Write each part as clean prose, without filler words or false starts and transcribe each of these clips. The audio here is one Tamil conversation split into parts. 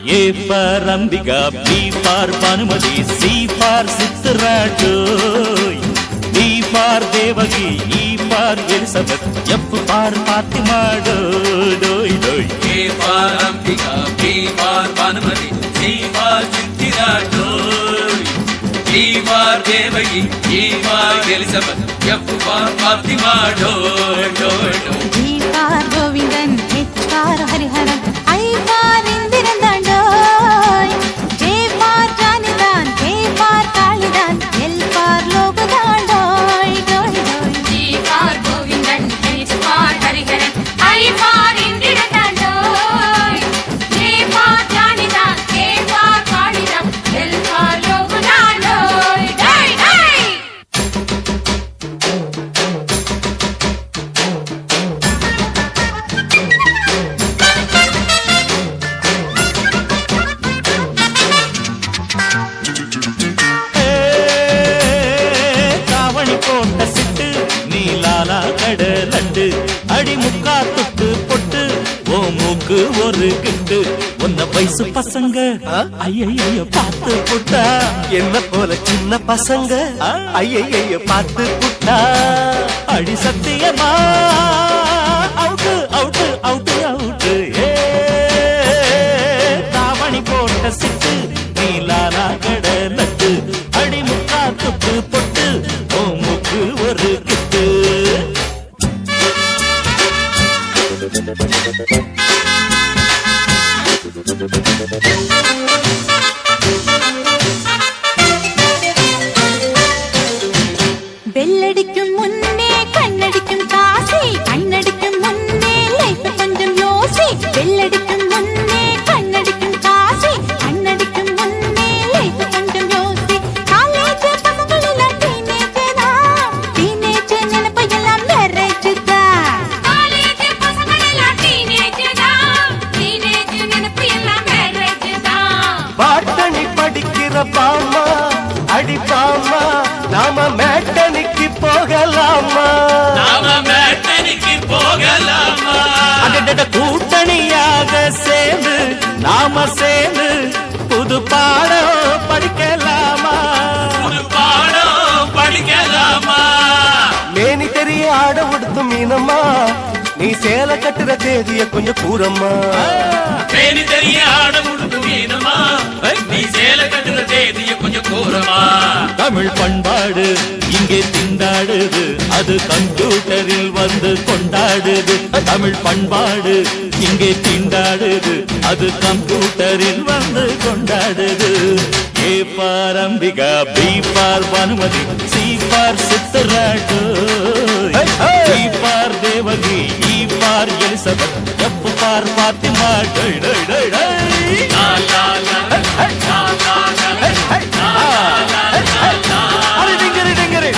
A for Ambika, B for Bhanumati, C for Sittaratoy, D for Devagi, E for Elizabeth, F for Fatima, doy. A for Ambika, B for Bhanumati, C for Sittaratoy, D for Devagi, E for Elizabeth, F for Fatima, doy. G for Govindan, H for Hariharan, I for Indirandan. J for Janidan, K for Kalidan, L for Logadan, doy. G for Govindan, H for Hariharan, I for Indirandan, J for Janidan, K for Kalidan, L for Logadan, doy. கடலண்டு அடி முக்கா தொட்டு பொட்டு ஓ மூக்கு ஒரு கிட்டு உன்ன வயசு பசங்க ஐயையோ பார்த்து புட்டா என்ன போல சின்ன பசங்க ஐயையோ பார்த்து புட்டா அடி சத்தியமா அவுட்டு அவுட்டு அவுட்டு அவுட்டு தாவணி போட்ட சிட்டு நீலாலா கடலண்டு அடி முக்கா தொட்டு பொட்டு ஓ மூக்கு ஒரு கிட்டு பெல்லடிக்கும் முன்னே கண்ணடிக்கும் காசி கண்ணடிக்கும் முன்னே லைஃப் கொஞ்சம் யோசி பெல்லடிக்கும் முன்னே கண்ணடிக்கும் காசி கண்ணடிக்கும் முன்னே லைஃப் கொஞ்சம் யோசி காலேஜ் பசங்கள் எல்லாம் டீனேஜ் நினைப்பு எல்லாம் மேரேஜ் தான் காலேஜ் பசங்க எல்லாம் டீனேஜ் நினைப்பு எல்லாம் மேரேஜ் தான் பாட்டனி படிக்கிற பாமா அடி பாமா நாம மேட்டனிக்கு போகலாமா கூட்டணியாக சேர்ந்து நாம சேர்ந்து புது பாடம் படிக்கலாமா மேனி தெரிய ஆட உடுத்தும் மீனம்மா நீ சேலை கட்டுற தேதிய கொஞ்சம் கூறம்மா மேனி தெரிய ஆட முடுத்து மீனமா நீ சேல கட்டுற தேதிய கொஞ்சம் கூறமா தமிழ் பண்பாடு இங்கே திண்டாடுது அது கம்ப்யூட்டரில் வந்து கொண்டாடுது தமிழ் பண்பாடு இங்கே திண்டாடுது அது கம்ப்யூட்டரில் வந்து கொண்டாடுது A for Ambika, B for Bhanumati, C for Sittaratoy, D for Devagi, E for Elizabeth, F for Fatima, doy. la la la la la la அடி டிங்கரி டிங்கரி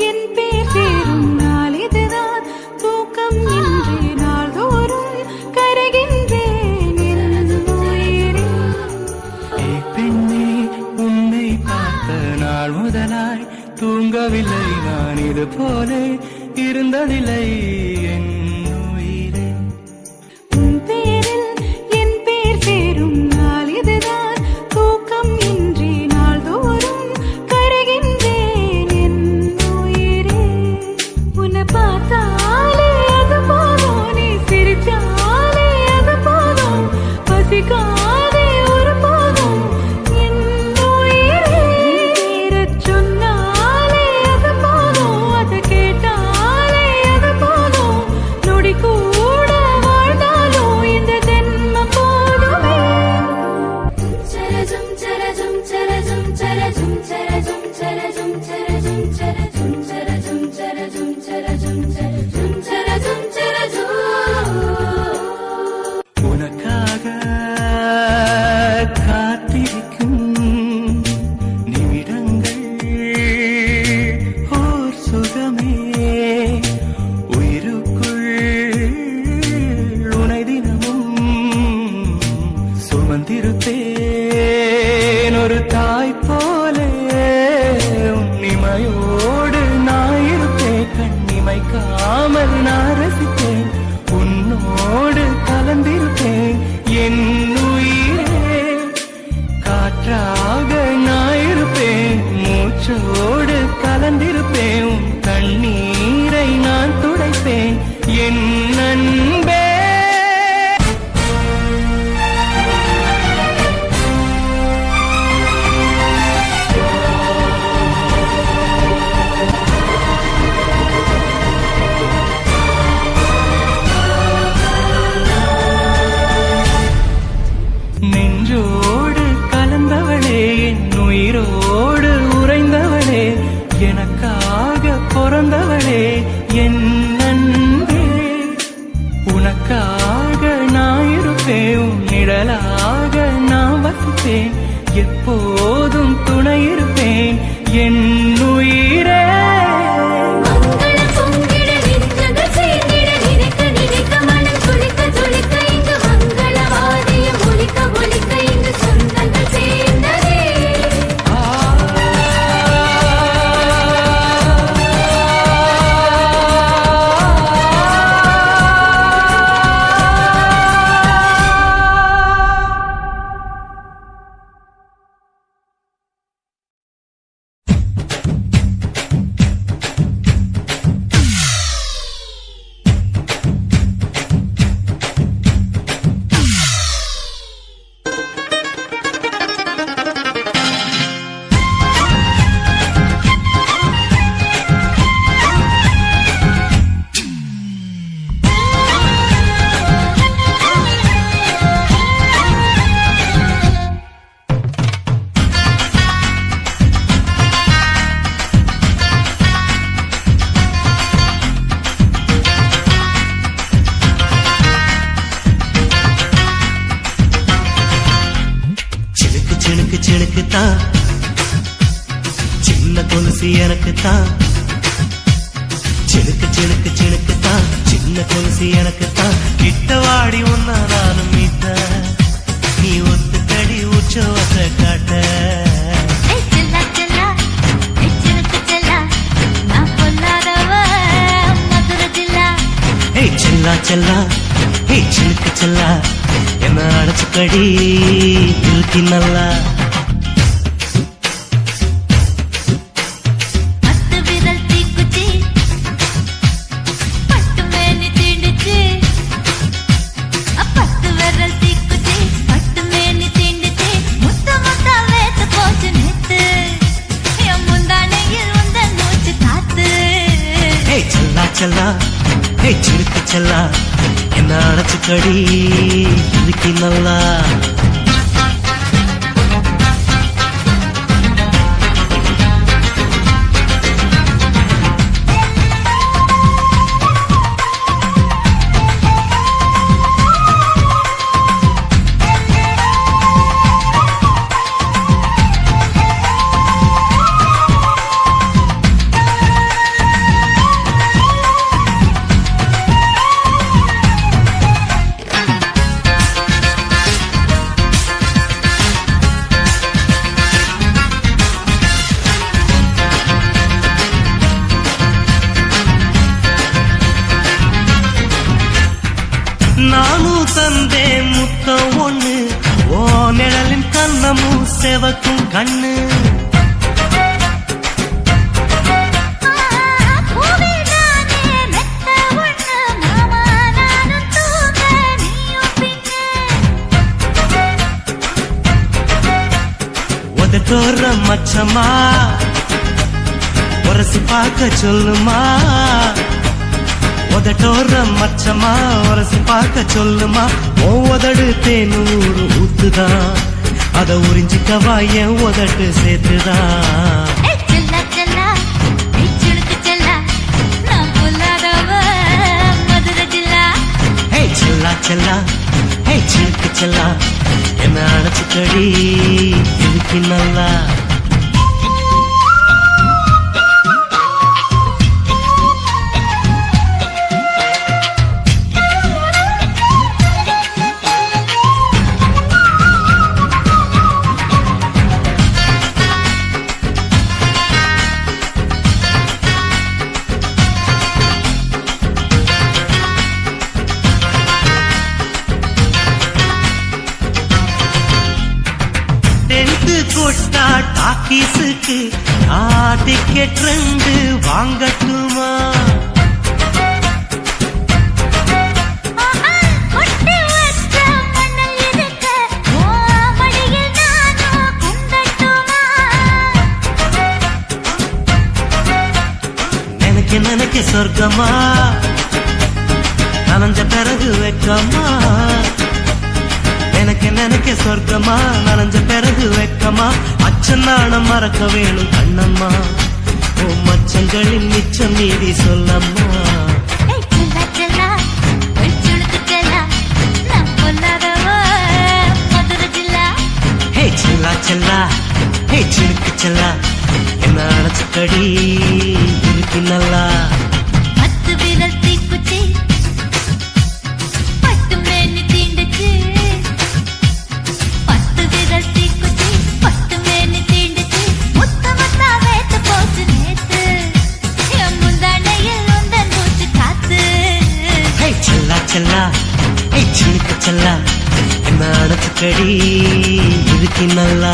என் பேர் சேரும் நாள் இதுதான் தூக்கம் இன்றி நாள்தோறும் கரைகின்றேன் என் உயிரே. பெண்ணே உன்னை பார்த்த நாள் முதலாய் தூங்கவில்லை நான் இது போல இருந்ததில்லை என் உயிரே உன் பேரில் என் பேர் சேரும் நாள் இதுதான் தூக்கம் இன்றி நாள்தோறும் கரைகின்றேன் என் உயிரே. உன்னை பார்த்தாலே அது போதும் நீ சிரிச்சாலே அது போதும் பசிக்காதே ஒரு போதும் என் உயிரே. பேரச் சொன்னாலே அது போதும் அதை கேட்டாலே அது போதும் நொடி கூட வாழ்ந்தாலும் இந்த ஜென்மம் போதுமே. சரஜம் உனக்காக காத்திருக்கும் நிமிடங்கள் ஓர் சுகமே உயிருக்குள் உனை தினமும் சுமந்திருப்பேன் ஒரு தாய் போலே உன்னிமையோடு நான் இருப்பேன் கண்ணிமைக்காமல் நான் ரசிப்பேன் உன்னோடு கலந்திருப்பேன் என் உயிரே காற்றாக நான் இருப்பேன் மூச்சோடு கலந்திருப்பேன் உன் கண்ணீரை நான் துடைப்பேன் என் அன்பே நெஞ்சோடு கலந்தவளே என் உயிரோடு உறைந்தவளே எனக்காக பிறந்தவளே என் அன்பே உனக்காக நான் இருப்பேன் உன் நிழலாக நான் வசிப்பேன் எப்போதும் துணை இருப்பேன் என் உயிரே மங்களம் பொங்கிட நெஞ்சங்கள் சேர்ந்திட நினைக்க நினைக்க மனம் துளிக்க துளிக்க இங்கு மங்களவாதியம் ஒலிக்க ஒலிக்க இங்கு சொந்தங்கள் சேர்ந்ததே சிணுக்குத்தான் சின்ன கொலுசு எனக்குத்தான் சிணுக்குத்தான் சின்ன கொலுசு எனக்குத்தான் கிட்ட வாடி ஒன்னா நானும் மீட்ட நீ ஒத்துக்கடி உற்சவத்தை காட்ட செல்லா செல்லா சிலுக்கு செல்லா நான் பொல்லாதவ மதுர ஜில்லா செல்லா செல்லா சிலுக்கு செல்லா என்ன அடைச்சுக்கடி இழுத்தி நல்லா பத்து விரல் தீக்குச்சி பட்டு மேனி தீண்டுச்சு பத்து விரல் தீக்குச்சி பட்டு மேனி தீண்டுச்சு முத்த முத்த வேத்து போச்சு நேத்து என் முந்தானையில் உந்தன் மூச்சு காத்து செல்லா செல்லா சிலுக்கு செல்லா என்ன அடைச்சுக்கடி இழுத்தி நல்லா நானும் தந்தேன் முத்தம் ஒண்ணு ஓ நிழலின் கண்ணமும் செவக்கும் கண்ணு உதட்டோர மச்சமா உரசி பார்க்க சொல்லுமா உதட்டோர மச்சமா உரசி பார்க்க சொல்லுமா உதடு தேனூறு ஊத்துதான் அத உறிஞ்சிக்கவா என் உதட்டு சேர்த்துதான் செல்லா செல்லா ஹே சிலுக்கு செல்லா என்ன அணைச்சுக்கடி இதுக்கு நல்லா கொட்டா டாக்கீஸுக்கு டிக்கெட் 2 வாங்கட்டுமா நினைக்க சொர்க்கமா நனைஞ்ச பிறகு வெக்கமா நினைக்க சொர்க்கமா நனைஞ்ச பிறகு வெக்கமா அச்சநாணம் மறக்க வேணும் கண்ணம்மா ஓ மச்சங்களின் மிச்சம் மீறி சொல்லம்மா ஹே செல்லா செல்லா ஹே சிலுக்கு செல்லா என்ன அணைச்சுக்கடி இருக்கு நல்லா செல்லா ஏய் சிலுக்கு செல்லா என்ன அணைச்சுக்கடி இதுக்கு நல்லா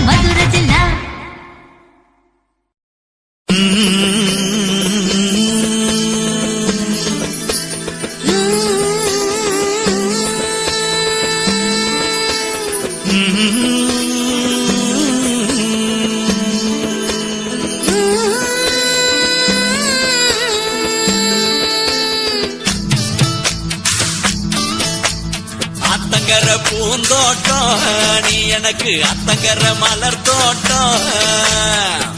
மதுரை ஜில்லா அத்தங்கர பூந்தோட்டம் நீ எனக்கு அத்தங்கர மலர் தோட்டம்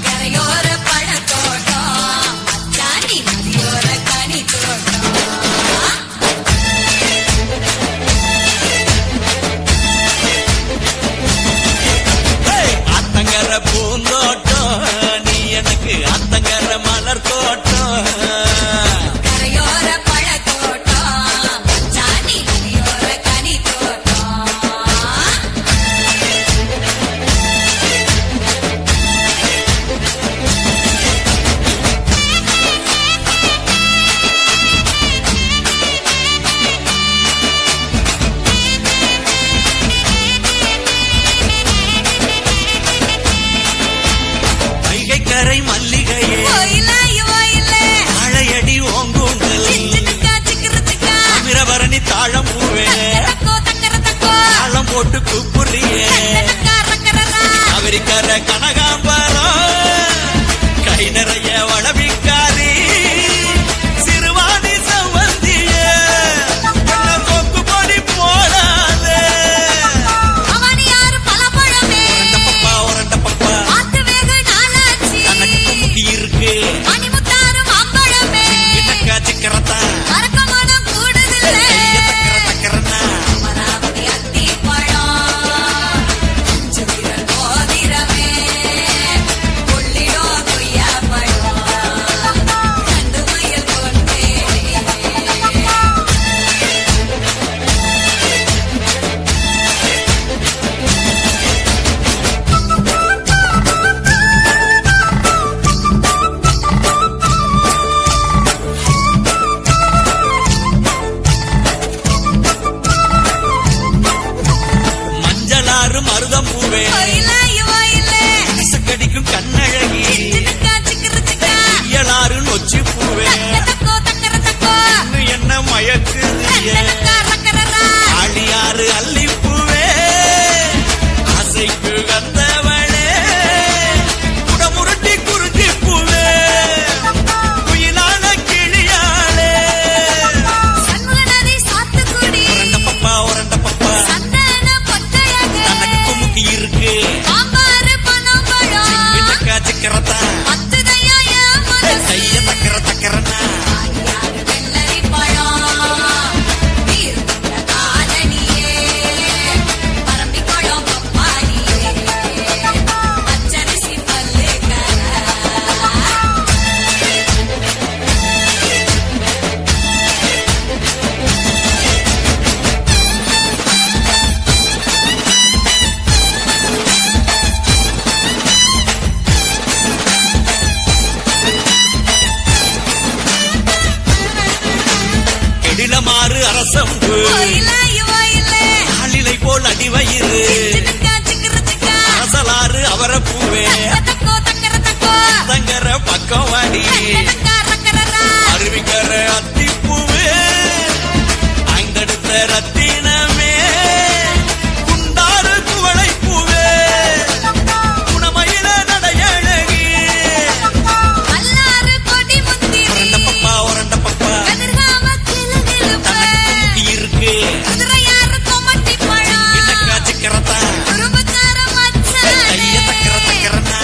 கரையோர பழத்தோட்டம் அச்சாணி நதியோர கனி தோட்டம் அத்தங்கர பூந்தோட்டம் நீ எனக்கு அத்தங்கர மலர் தோட்டம் கரையோர பழத்தோட்டம் அச்சாணி நதியோர கனி தோட்டம் வசம்பு ஆளிலை போல் அடி வயிறு அரசலாறு அவர பூவே தங்கர பக்கம் வாடி அருவிக்கர அத்திப்பூவே ஐந்தெடுத்த ரத்தினமே குண்டாறு குவளை பூவே குணமயில நடையழகி பப்பா ஒரண்ட பப்பா தனக்கு இருக்கு என்னக்கா சிக்கரத்தா கைய தக்கர தக்கரனா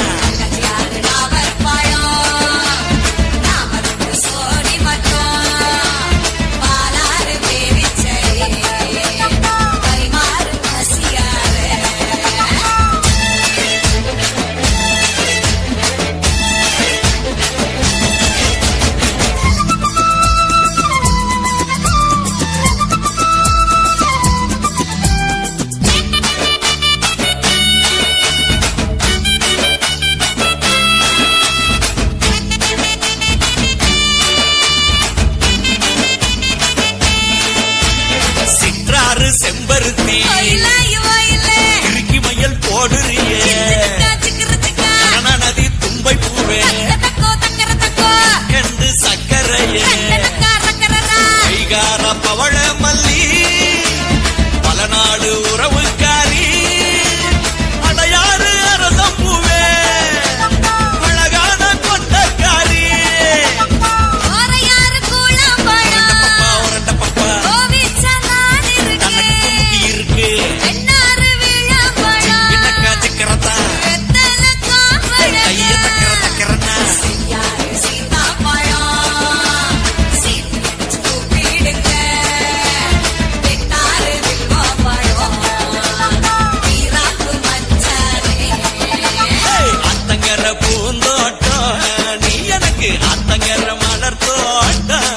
செம்பருத்தி இறுக்கி மயல் போடுறியே நதி தும்பை பூவே கண்டு சக்கரையே கைகார பவள மல்லி பல நாடு உறவுக்காரி அடையாறு அரசம் பூவே அழகான கொண்டக்காரி ஒரண்ட பப்பா என்னக்கா சிக்கரத்தா கைய தக்கர தக்கரனா அத்தங்கர பூந்தோட்டம் நீ எனக்கு அத்தங்கர மலர் தோட்டம்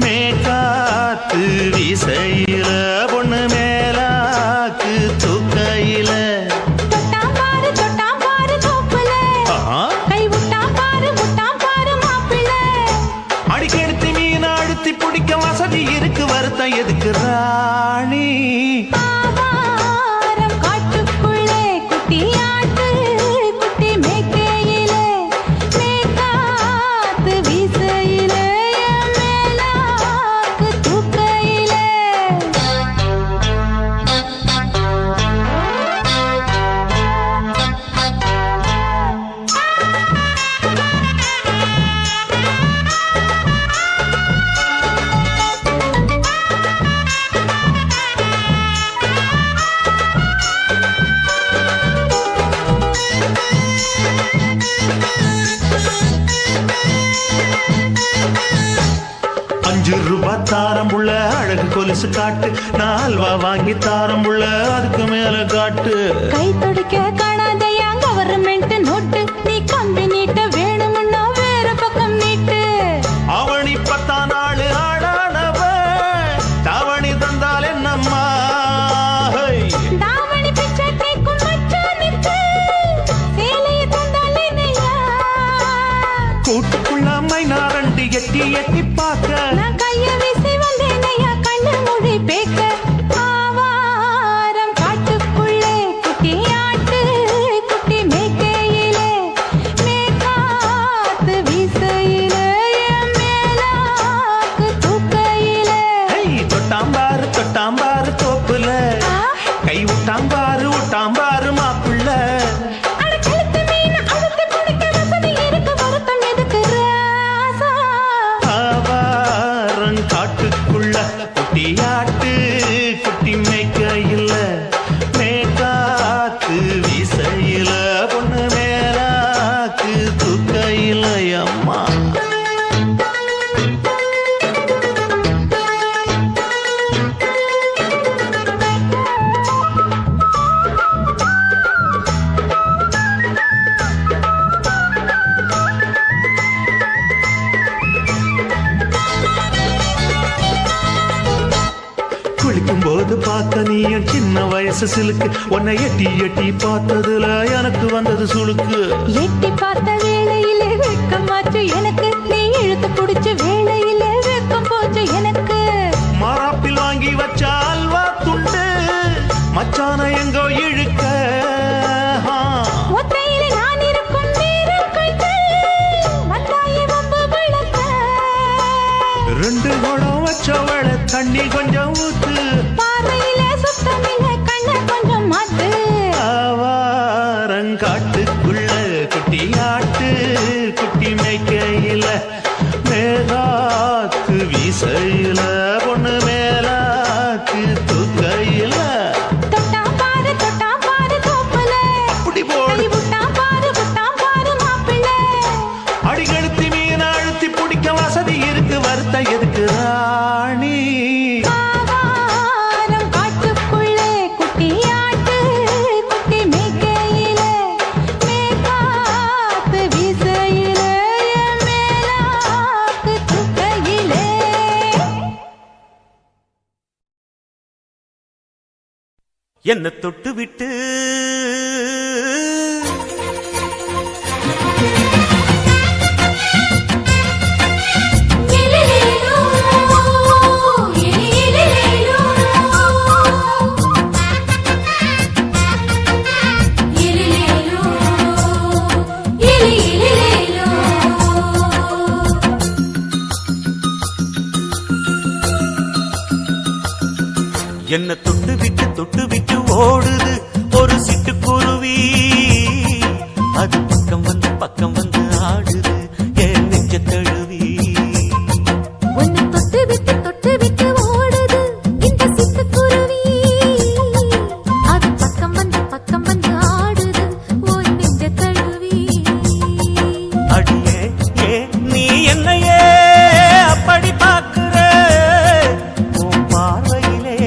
மேகாத்து வீசையில பொண்ணு மேலாக்கு தூக்கையில அடிக்கெடுத்து மீன் அழுத்தி பிடிக்க வசதி இருக்கு வருத்தம் எதுக்கு ராணி ₹5 தாரம் உள்ள அழகு கொலுசு காட்டு நான் அல்வா வாங்கி தாரம் உள்ள அதுக்கு மேல காட்டு கை தொடிக்க காணாதையா கவர்மெண்ட் நோட்டு நீ கம்பி நீட்ட வேணும்னா வேற பக்கம் நீட்டு அவனி 10 நாள் ஆடானவ தாவணி தந்தால் என்னம்மா தாவணி பிச்சை கேக்கும் மச்சானுக்கு சேலைய தந்தால் என்னையா கூட்டுக்குள்ள மைனாரண்டி எட்டி எட்டி பார்க்க நான் கைய வீசி வந்தேனையா கண்ணு மொழி பேக்க ஆவாரம் காட்டுக்குள்ளே குட்டி ஆட்டு குட்டி மேய்க்கையிலே மேற்காத்து வீசையிலே மேலாக்கு தூக்கையிலே தொட்டாம்பாரு தோப்புல குட்டி மேய்க்கையில் மேற்காத்து வீசையில பொண்ணு மேலாக்கு தூக்கையில் அம்மா குளிக்கும் போது பார்த்த நீ என் சின்ன வயசு சிலுக்கு உன்னை எட்டி எட்டி பார்த்ததுல எனக்கு வந்தது சுளுக்கு எட்டி பார்த்த வேளையில வெட்கமாச்சு எனக்கு நீ இழுத்து பிடிச்ச வேளையில வெட்கம் போச்சு எனக்கு மாறாப்பில் வாங்கி வச்ச அல்வா துண்டு மச்சான எங்கோ இழுக்க ஒத்தையில நான் இருக்கும் நேரம் கொய்து வந்தாயே வம்பு விளக்க ரெண்டு குடம் வச்சவள தண்ணி கொஞ்சம் ஊத்து பார்வையில சுத்தமில்ல கண்ண கொஞ்சம் மாத்து ஆவாரங்காட்டுக்குள்ள குட்டி ஆட்டு குட்டி மேய்க்கையில மேலாக்கு வீசையில பொண்ணு மேலாக்கு தூக்கையில தொட்டா பாரு தோப்புல அப்படி போடு விட்டா பாரு மாப்பிள்ளை அடிகழுத்தி மீன் அழுத்தி பிடிக்க வசதி இருக்கு வருத்த எதுக்கு ராணி ஆவாரம் காட்டுக்குள்ளே குட்டியாட்டு குட்டி மேய்க்கையில மேற்காத்து வீசையில மேலாக்கு தூக்கையிலே என்ன தொட்டு விட்டு எலிலேலோ எலிலேலோ எலிலேலோ எலிலேலோ என்ன தொட்டு விட்டு ஓடுது ஒரு சிட்டுக்குருவி அது பக்கம் வந்து ஆடுது என் நெஞ்ச தழுவி உன்னை தொட்டு விட்டு ஓடுது இந்த சிட்டுக்குருவி அது பக்கம் வந்து ஆடுது உன் நெஞ்ச தழுவி அடியே ஏ நீ என்னையே அப்படி பார்க்கிற உன் பார்வையிலே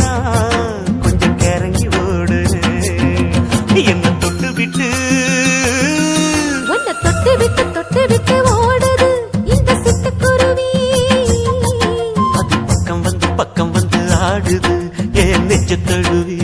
நான் கொஞ்சம் கிறங்கி ஓடு என்ன தொட்டு விட்டு உன்னை தொட்டு விட்டு ஓடுது இந்த சிட்டுக்குருவி அது பக்கம் வந்து ஆடுது என் நெஞ்ச தழுவி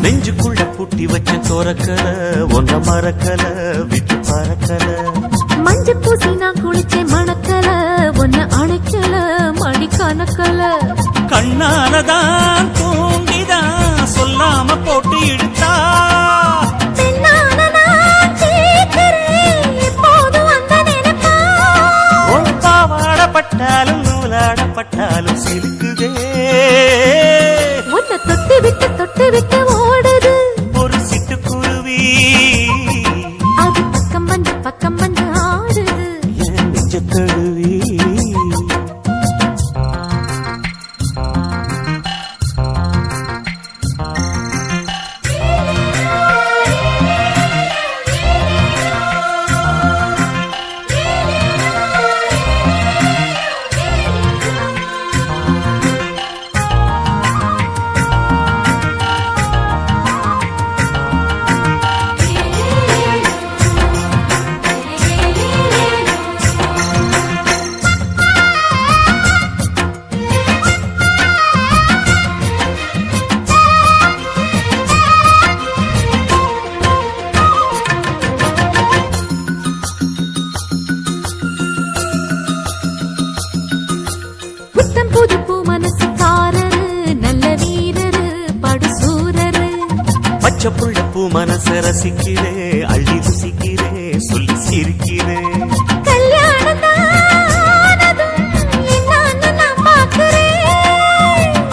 நெஞ்சுக்குள்ள பூட்டி வச்ச தோரக்கல ஒன்ன மறக்கல விட்டு பறக்கல மஞ்சள் பூசி நான் குளிச்சேன் மணக்கல ஒன்ன அணைக்கல மடி கணக்கல கண்ணாலதான் தூங்கிதான் சொல்லாம போட்டு இழுத்தா உன் பாவாடப்பட்டாலும் நூலாடப்பட்டாலும் சிலுக்குதே உன்னை தொட்டு விட்டு ஓடுது ஒரு சிட்டுக்குருவி அது பக்கம் வந்து ஆடுது என் நெஞ்ச தழுவி ரசிக்கிறே அள்ளி ருசிக்கிறே சொல்லி சிரிக்கிறே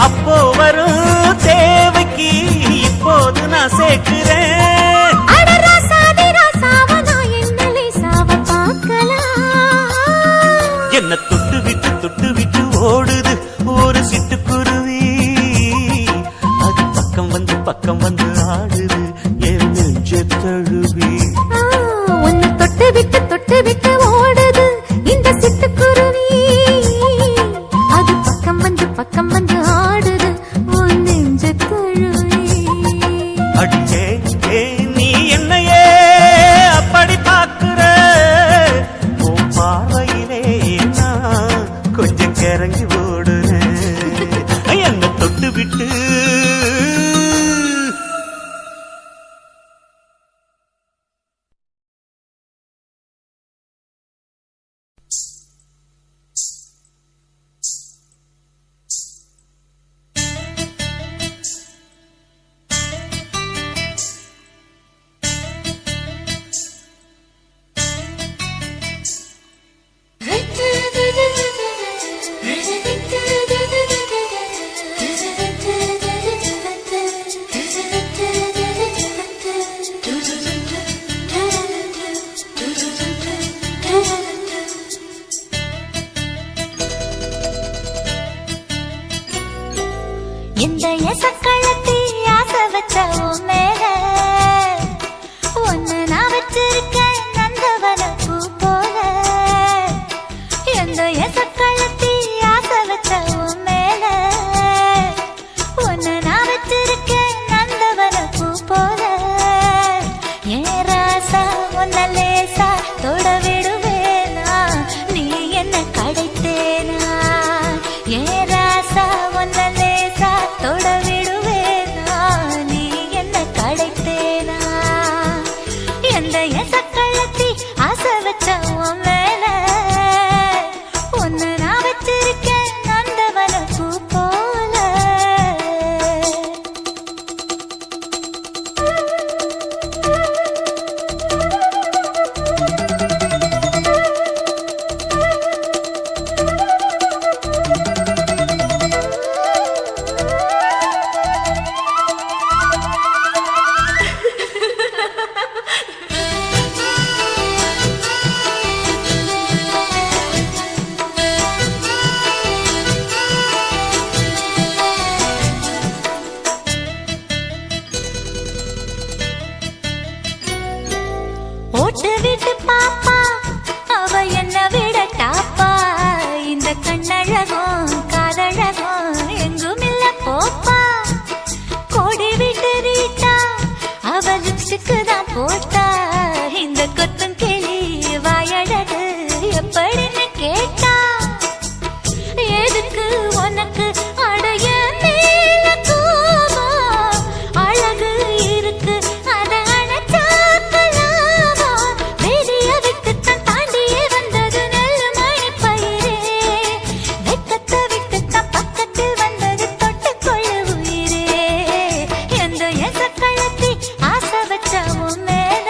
அப்போ வரும் தேவைக்கு இப்போது நான் சேர்க்கிறேன் என்ன தொட்டு விட்டு ஓடுது ஒரு சிட்டுக்குருவி அது பக்கம் வந்து ஆடுது என் நெஞ்ச தழுவி உன்னை தொட்டு விட்டு ஓடுது இந்த சிட்டுக்குருவி அது பக்கம் வந்து ஆடுது உன் நெஞ்ச தழுவி அடிச்சே நீ என்னையே அப்படி பார்க்கிற உன் பார்வையிலே நான் கொஞ்சம் கிறங்கி ஓடுறேன் என்ன தொட்டு விட்டு இந்த எசக்களத்தி ஆசை வச்ச உன் மேல ஒன்னு நான் வச்சிருக்கேன் நந்தவன பூ போல இந்த எசக்களத்தி ஆசை வச்ச உன் மேல ஒன்னு நான் வச்சிருக்கேன் நந்தவன பூ போல ஏன் ராசா உன்ன லேசா தொட விடுவேனா நீ என்ன கடைத்தேனா ஏன் ராசா உன்ன லேசா தொட விடுவேனா நீ என்ன கடைத்தேனா எந்த எசக்களத்தி ஆசை வச்ச உன் மேல ஒன்னு நான் வச்சிருக்கேன் நந்தவன பூ போல ஓட்டு விட்டு பாப்பா அவ என்ன விட டாப்பா இந்த கண்ணழகும் காதழகும் எங்கும் இல்ல போப்பா கோடி விட்டு ரீட்டா அவ லிப்ஸ்டிக்கு தான் போட்டா இந்த கொத்தும் கிளி வாயழகு எப்படின்னு கேட்டா எதுக்கு உனக்கு அடைய மேல கோபம் அழகு இருக்கு அத அணைச்சாக்கலாமா வெளிய விட்டுத்தான் தாண்டியே வந்தது நல்ல மணி பயிரே வெக்கத்தை விட்டுத்தான் பக்கத்தில் வந்தது தொட்டுக்கொள்ள உயிரே எந்த எசக்களத்தி ஆசை வச்ச உன் மேல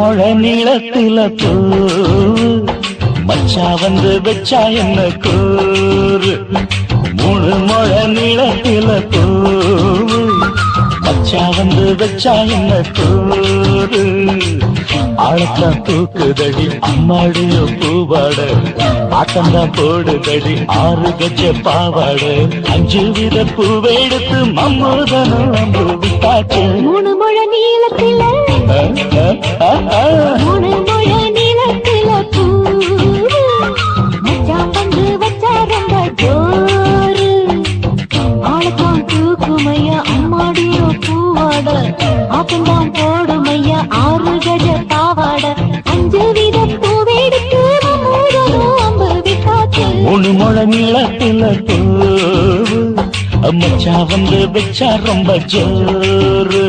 முழ நீளத்தில பூ மச்சா வந்து வச்சா என்ன கூறு 3 முழ நீளத்தில பூ மச்சா வந்து வச்சா என்ன கூறு ஆழத்தான் தூக்குதடி அம்மாடிய பூவாட ஆட்டம்தான் போடுதடி 6 கஜ பாவாட 5 வித பூவை எடுத்து மம்மூதனும் அம்பு விட்டாச்சு 3 முழ நீளத்தில 3 முழ நீளத்தில பூ மச்சான் வந்து வச்சா ரொம்ப ஜோரு ஆளத்தான் தூக்குமையா அம்மாடிய பூவாட ஆட்டம்தான் போடுமையா 6 கஜ பாவாட 5 வித பூவை எடுத்து மம்மூதனும் அம்பு விட்டாச்சு 3 முழ நீளத்தில பூ மச்சா வந்து வச்சா ரொம்ப ஜோரு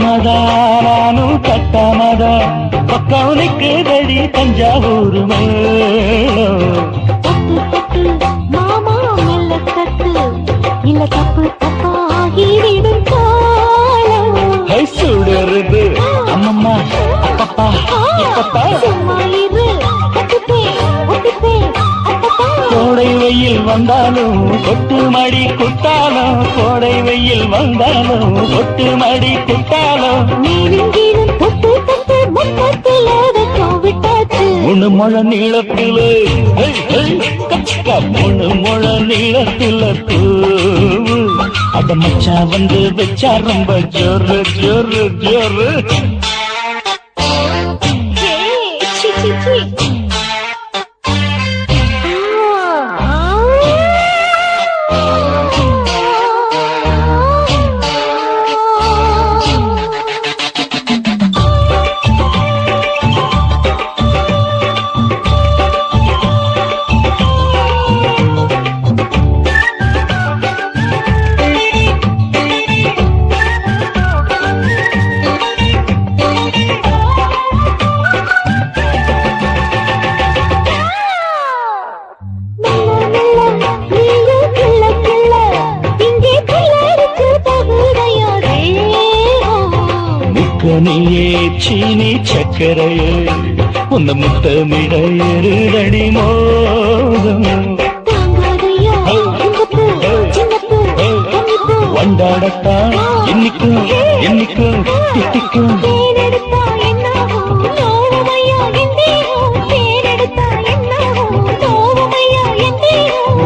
கட்டாமதானும் கட்டாமதா பக்கம் நிற்குதடி தஞ்சாவூர் மேளம் மாமா மெல்ல கட்டு இல்ல தப்பு தப்பாகிவிடும் காலம் சுடருது அம்மம்மா அப்பப்பா இப்பப்பா சும்மா இரு ஒட்டுப்பே அப்பப்பா கோடை வெயில் வந்தாலும் கொட்டு மடி குத்தாலும் கோடை வெயில் வந்தாலும் கொட்டு மடி குத்தாலும் நீனும் தொட்டு தொட்டு முத்தத்தில வெக்கம் விட்டாச்சு 3 முழ நீளத்தில 3 முழ நீளத்தில பூ அத மச்சா வந்து வச்சா ரொம்ப ஜோரு ஜோரு ஜோரு சி சி சி நீயே சீனி சக்கரையே உன்ன முத்தமிட எருதடி மோகம் வண்டாடத்தான் என்னைக்கும் என்னைக்கும் திட்டிக்கும்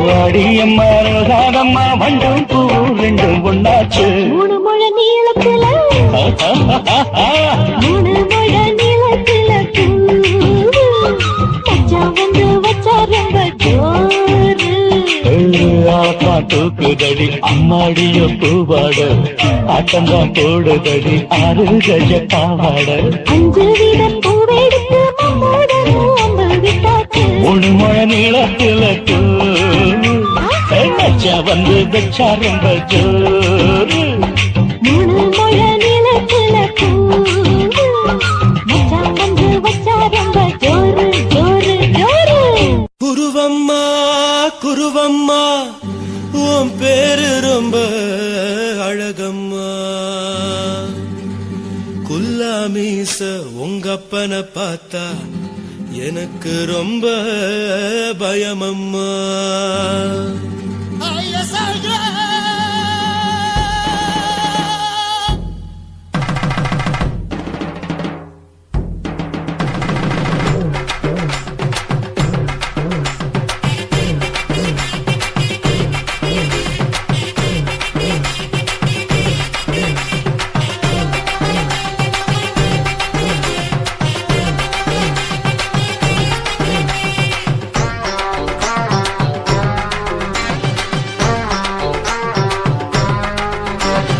வாடியம்மா ரோசாதம்மா வண்டும் பூ 2 ஒண்ணாச்சு 3 முழ நீளத்தில 3 முழ நீளத்தில மச்சான் வந்து வச்சா ரொம்ப ஜோரு ஆத்தா தூக்குதடி அம்மாடிய பூவாட ஆட்டம்தான் போடுதடி 6 கஜ பாவாட 5 வித பூவை எடுத்து மம்மூதனும் அம்பு விட்டாச்சு 3 முழ நீளத்தில மச்சா வந்து வச்சா ரொம்ப ஜோரு 3 முழ நீளத்தில மச்சான் வந்து வச்சா ரொம்ப ஜோரு ஜோரு ஜோரு குருவம்மா குருவம்மா உன் பேரு ரொம்ப அழகம்மா குல்லாமீச உங்க அப்பனை பார்த்தா எனக்கு ரொம்ப பயமம்மா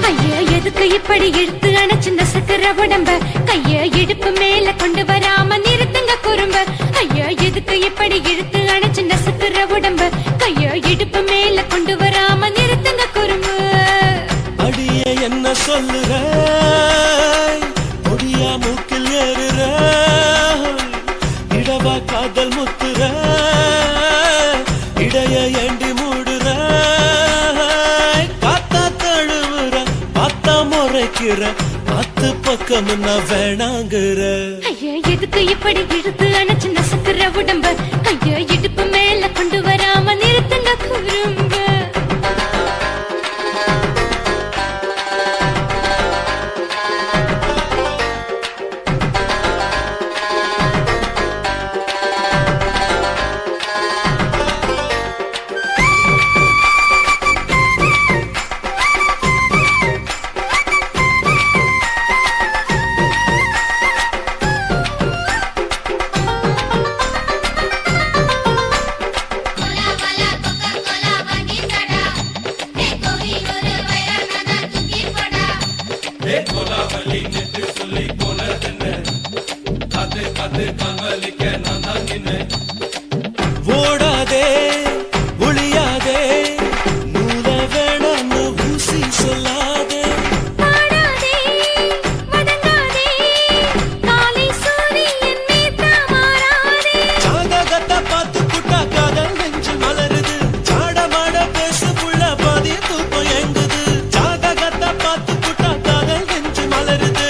ஐயா எதுக்கு இப்படி இழுத்து அணைச்சு நசுக்கிற உடம்ப கைய இடுப்பு மேல கொண்டு வராம நிறுத்துங்க குறும்ப ஐயா எதுக்கு இப்படி இழுத்து அணைச்சு நசுக்கிற உடம்ப கைய இடுப்பு மேல கொண்டு வராம நிறுத்துங்க குறும்பு அடிய என்ன சொல்லுற ஒடியா மூக்கில் ஏறுற இடவா காதல் முத்துற இடைய ஏண்டி மூடுற காத்தா தழுவுற பார்த்தா முறைக்கிற அத்து பக்கம் நான் வேணாங்குற ஐயா எதுக்கு இப்படி இழுத்து அணைச்சு நசுக்கிற உடம்ப கைய இடுப்பு மேல கொண்டு வராம நிறுத்துங்க குறும்ப ஓடாதே ஒளியாதே நூல வேணான்னு ஊசி சொல்லாதே பாடாதே வதங்காதே காலை சூரியன் மீதா மாறாதே ஜாதகத்தை பார்த்து புட்டா காதல் நெஞ்சு மலருது சாடமாட பேசு புள்ள பாதி தூக்கம் எங்குது ஜாதகத்தை பார்த்து புட்டா காதல் நெஞ்சு மலருது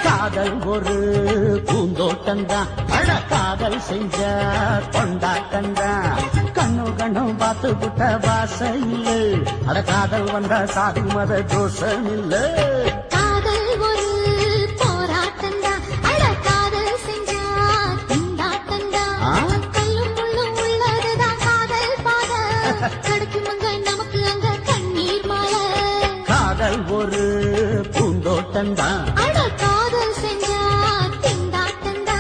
காதல் ஒரு பூந்தோட்டம்தான், அட காதல் செஞ்ச கொண்டாட்டம்தான். கண்ணு கண்ணும் பார்த்து புட்ட வாசையில், அட காதல் வந்த சாதி மத தோஷம் இல்ல. காதல் ஒரு போராட்டம்தான், அட காதல் செஞ்சா திண்டாட்டம்தான். கல்லும் முள்ளும் உள்ளதுதான் காதல் பாத, கிடைக்கும் அங்க நமக்கு அங்க கண்ணீர் மாலை. காதல் ஒரு பூந்தோட்டம்தான், அட காதல் செஞ்சா திண்டாட்டம்தான்.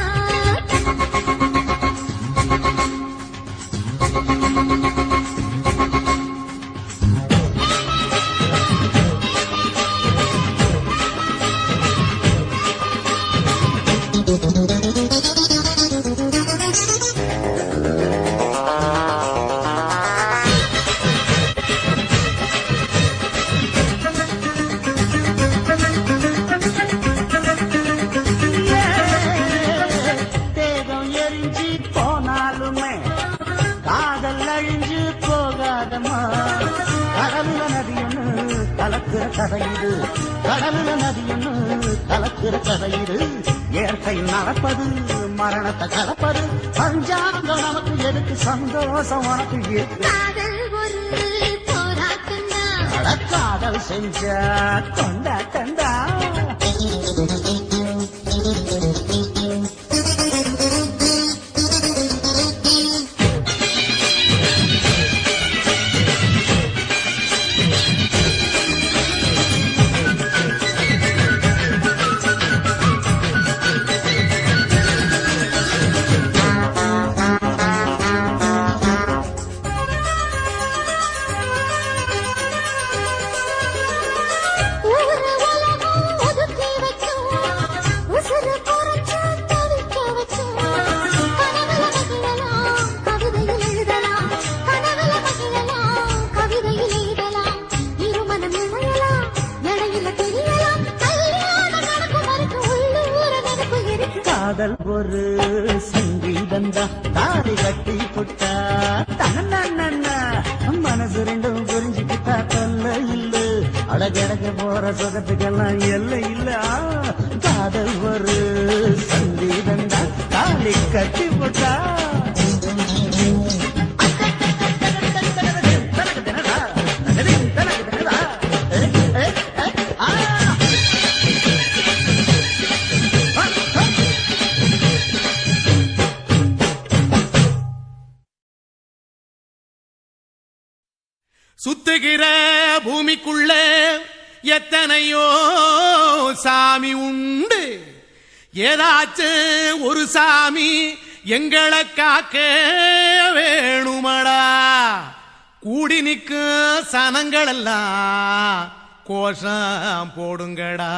தேகம் எரிஞ்சு போனாலுமே காதல் அழிஞ்சு போகாதமா. கடலுல நதியொன்னு கலக்கிற கதையிடு, கடலுல நதியொன்னு கலக்கிற கதையிடு. இயற்கை நடப்பது மரணத்தை கலப்பது, பஞ்சாங்கம் நமக்கு எதுக்கு, சந்தோஷம் உனக்கு இருக்கு. காதல் ஒரு போராட்டம்தான், அட காதல் செஞ்ச கொண்டாட்டண்டா. ஊரு உலகம் ஒதுக்கி வச்சோம், உசுறு குறைச்சு தவிக்க வச்சோம். கனவுல மகிழலாம், கவிதையில் எழுதலாம், கனவுல மகிழலாம், கவிதையில் எழுதலாம். இருமனம் இழையலாம், இடையில தெரியலாம், கல்யாணம் நடக்கும் வரைக்கும் உள்ளூர நினைப்பு இருக்கு. காதல் ஒரு சங்கீதந்தா, தாலி கட்டி புட்டா தன்னா மனசு ரெண்டும் புரிஞ்சுக்கிட்டா தொல்ல இல்ல. அடகடக்க போற சுகத்துக்கெல்லாம் எல்லை இல்ல. காதல் ஒரு சங்கீதந்தா, தாலி கட்டி புட்டா. சுத்துகிற பூமிக்குள்ள எத்தனையோ சாமி உண்டு, ஏதாச்சும் ஒரு சாமி எங்களை காக்க வேணுமடா. கூடி நிற்கும் சனங்கள் எல்லாம் கோஷம் போடுங்கடா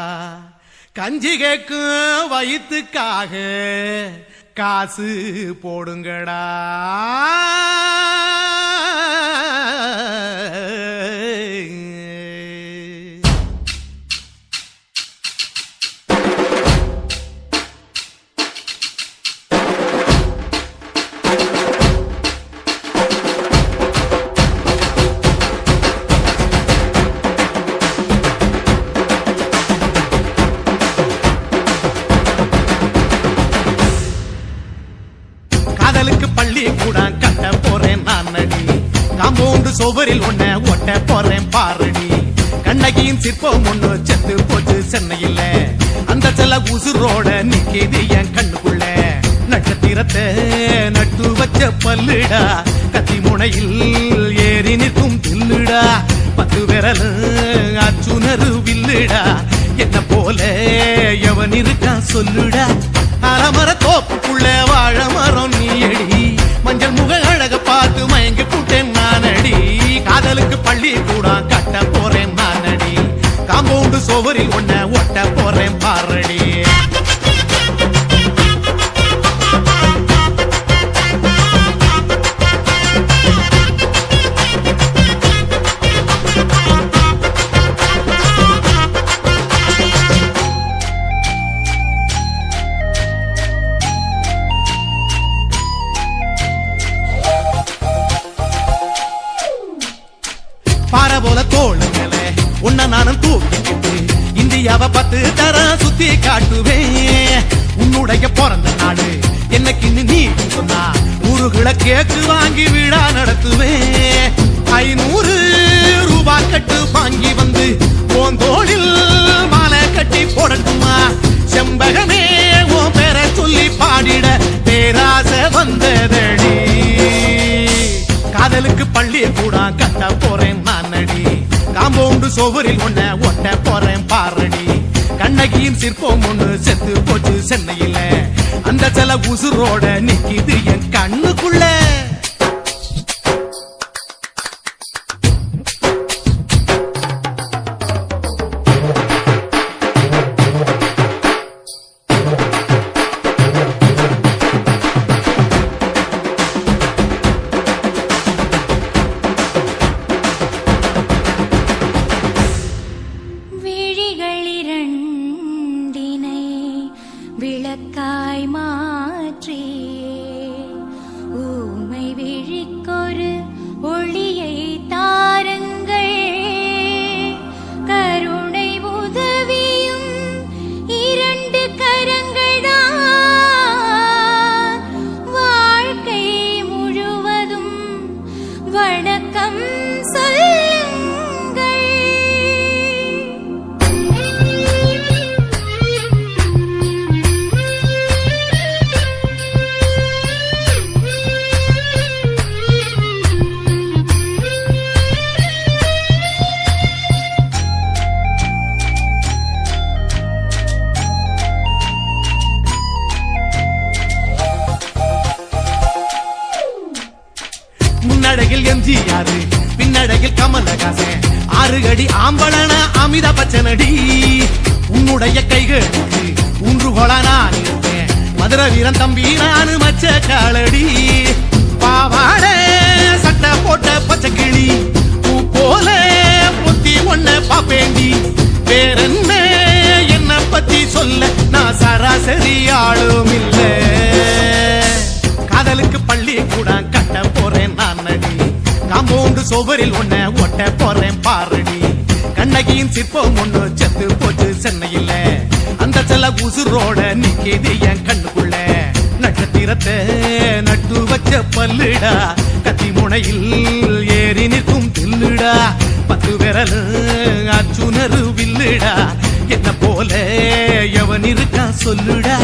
கஞ்சி கேக்கும் வயிற்றுக்காக காசு போடுங்கடா காதலுக்கு பள்ளி கூட கட்ட போறேன் நான் நடி காம்பவுண்டு சுவரில் ஒன்ன ஒட்ட போறேன் பாரடி கண்ணகியின் சிற்பம் ஒண்ணு செத்து போச்சு சென்னையில் அந்த செல்ல உசுரோட நிக்கிது என் கண்ணுக்குள்ள நட்சத்திரத்தை நட்டு வச்ச பல்லுடா கத்தி முனையில் ஏறி நிற்கும் தில்லுடா 10 விரல் அச்சுணரு வில்லுடா என்ன போல எவன் இருக்கா சொல்லுடா அலமர தோப்புக்குள்ள வாழ மரம் நீயடி மஞ்சள் முக அழக பார்த்து மயங்கி கூட்டேன் நானடி காதலுக்கு பள்ளி கூட கட்ட போறேன் நானடி காம்பவுண்டு சுவரில் ஒன்ன ஒட்ட போறேன் பாரடி பாறை போல தோளுங்களே உன்ன நானும் தூக்கிக்கிட்டு இந்தியாவை 10 தரம் சுத்தி காட்டுவேன் உன்னுடைய பிறந்த நாடு என்னைக்கு நீ சொன்னா ஊருகளை கேக்கு வாங்கி விழா நடத்துவேன் 500 ரூபாய் கட்டு வாங்கி வந்து உன் தோளில் மாலை கட்டி போடட்டுமா செம்பகமே உன் பேரை சொல்லி பாடிட பேராசை வந்ததடி காதலுக்கு பள்ளி கூட கட்ட போறேன் நானடி காம்பவுண்டு சுவரில் ஒன்ன ஒட்ட போறேன் பாரடி கண்ணகியின் சிற்பம் ஒண்ணு செத்து போச்சு சென்னையில் அந்த சில உசுரோட நிக்கிது என் கண்ணுக்குள்ள விழிகளிரண்டினை விளக்காய் மாற்றியே ஊமை விழிக்கொரு ஒளியை தாருங்கள் கருணை உதவியும் 2 கரங்கள்தான் வாழ்க்கை முழுவதும் வணக்கம் முன்னடகில் எம்ஜிஆர் பின்னடகில் கமலஹாசன் 6 அடி ஆம்பளனா அமிதாப் பச்சனடி உன்னுடைய கைகளுக்கு ஊன்றுகோல நான் இருப்பேன் மதுரை வீரன் தம்பி நானு மச்ச காலடி பாவாட சட்டை போட்ட பச்சை கிளி பூ போல பொத்தி ஒன்ன பாப்பேண்டி வேறென்ன என்ன பத்தி சொல்ல நான் சராசரி ஆளும் இல்ல காதலுக்கு பள்ளி கூட கட்ட போறேன் நானடி காம்பவுண்டு சுவரில் ஒன்ன ஒட்ட போறேன் பாரடி கண்ணகியின் சிற்பம் ஒண்ணு செத்து போச்சு சென்னையில் அந்த செல்ல உசுரோட நிக்கிது என் கண்ணுக்குள்ள நட்சத்திரத்தை நட்டு வச்ச பல்லுடா கத்தி முனையில் ஏறி நிற்கும் தில்லுடா 10 விரல் அச்சுணரு வில்லுடா என்ன போல எவன் இருக்கா சொல்லுடா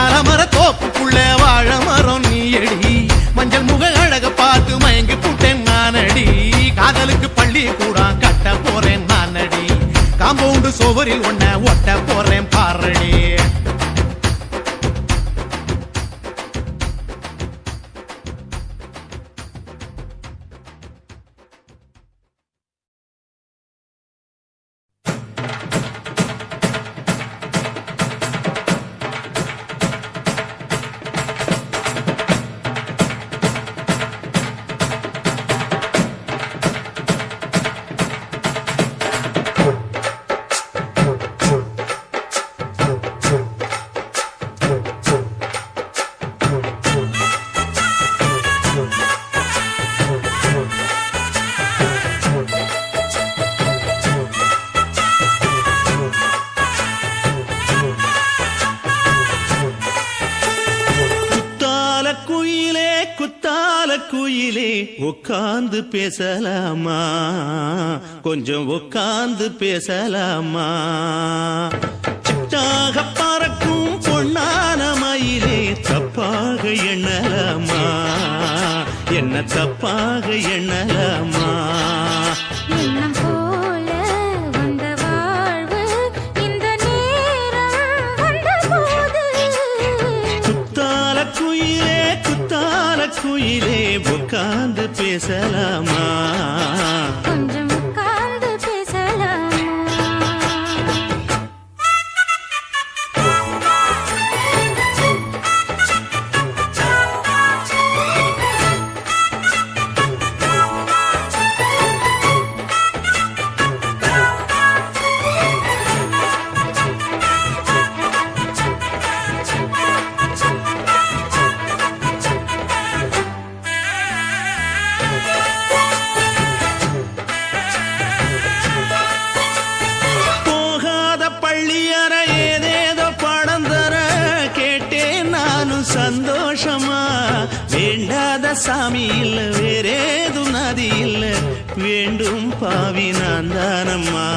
அலமர தோப்புக்குள்ள வாழ மரம் நீயடி மஞ்சள் முக அழக பார்த்து மயங்கி கூட்டேன் நானடி காதலுக்கு பள்ளி கூட கட்ட போறேன் நானடி காம்பவுண்டு சுவரில் ஒன்ன ஒட்ட போறேன் பாரடி குயிலே உட்கார்ந்து பேசலாமா கொஞ்சம் உட்கார்ந்து பேசலாமா சிட்டாக பறக்கும் பொன்னான மயிலே தப்பாக எண்ணலாமா என்ன தப்பாக எண்ணலாமா எண்ணம் போல வந்த வாழ்வு இந்த நேரம் வந்தபோது குத்தால குயிலே உட்கார்ந்து பேசலாமா கொஞ்சம் உட்கார்ந்து பேசலாமா சந்தோஷமா வேண்டாத சாமி இல்ல வேறேதும் நதி இல்ல வேண்டும் பாவி நான் தானம்மா